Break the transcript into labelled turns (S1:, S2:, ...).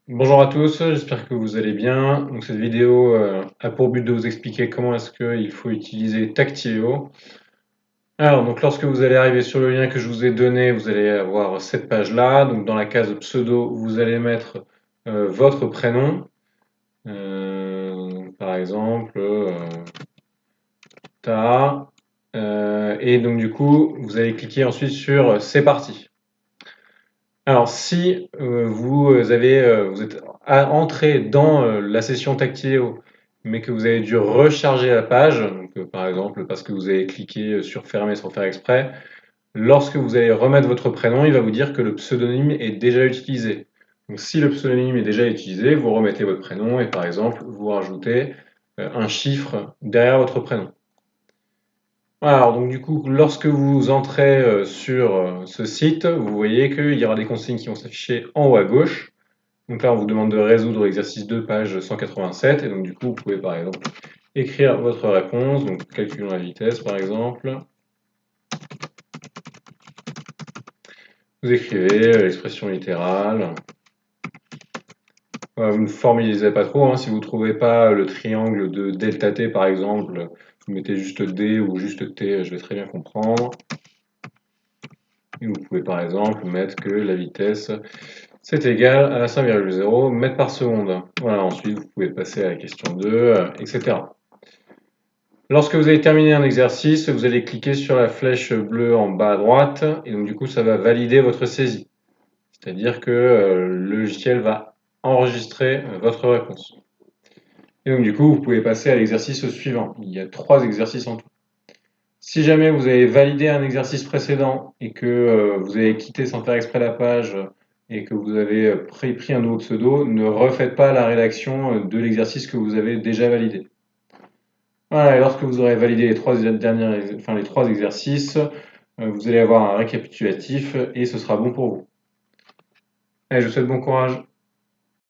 S1: Bonjour à tous, j'espère que vous allez bien. Donc cette vidéo a pour but de vous expliquer comment est-ce qu'il faut utiliser Tactileo. Alors donc lorsque vous allez arriver sur le lien que je vous ai donné, vous allez avoir cette page-là. Donc dans la case pseudo, vous allez mettre votre prénom. Par exemple, Ta. Et donc du coup, vous allez cliquer ensuite sur C'est parti. Alors, si vous êtes entré dans la session Tactileo, mais que vous avez dû recharger la page, donc, par exemple parce que vous avez cliqué sur fermer sans faire exprès, lorsque vous allez remettre votre prénom, il va vous dire que le pseudonyme est déjà utilisé. Donc, si le pseudonyme est déjà utilisé, vous remettez votre prénom et par exemple, vous rajoutez un chiffre derrière votre prénom. Voilà, alors donc du coup, lorsque vous entrez sur ce site, vous voyez qu'il y aura des consignes qui vont s'afficher en haut à gauche. Donc là, on vous demande de résoudre l'exercice 2, page 187. Et donc du coup, vous pouvez par exemple écrire votre réponse. Donc calculons la vitesse par exemple. Vous écrivez l'expression littérale. Vous ne formalisez pas trop, hein. Si vous ne trouvez pas le triangle de delta t par exemple, vous mettez juste D ou juste T, je vais très bien comprendre. Et vous pouvez par exemple mettre que la vitesse c'est égal à 5,0 mètres par seconde. Voilà, ensuite vous pouvez passer à la question 2, etc. Lorsque vous avez terminé un exercice, vous allez cliquer sur la flèche bleue en bas à droite et donc du coup ça va valider votre saisie. C'est-à-dire que le logiciel va enregistrer votre réponse. Et donc du coup vous pouvez passer à l'exercice suivant. Il y a 3 exercices en tout. Si jamais vous avez validé un exercice précédent et que vous avez quitté sans faire exprès la page et que vous avez pris un nouveau pseudo, ne refaites pas la rédaction de l'exercice que vous avez déjà validé. Voilà, et lorsque vous aurez validé les 3 exercices, vous allez avoir un récapitulatif et ce sera bon pour vous. Allez, je vous souhaite bon courage.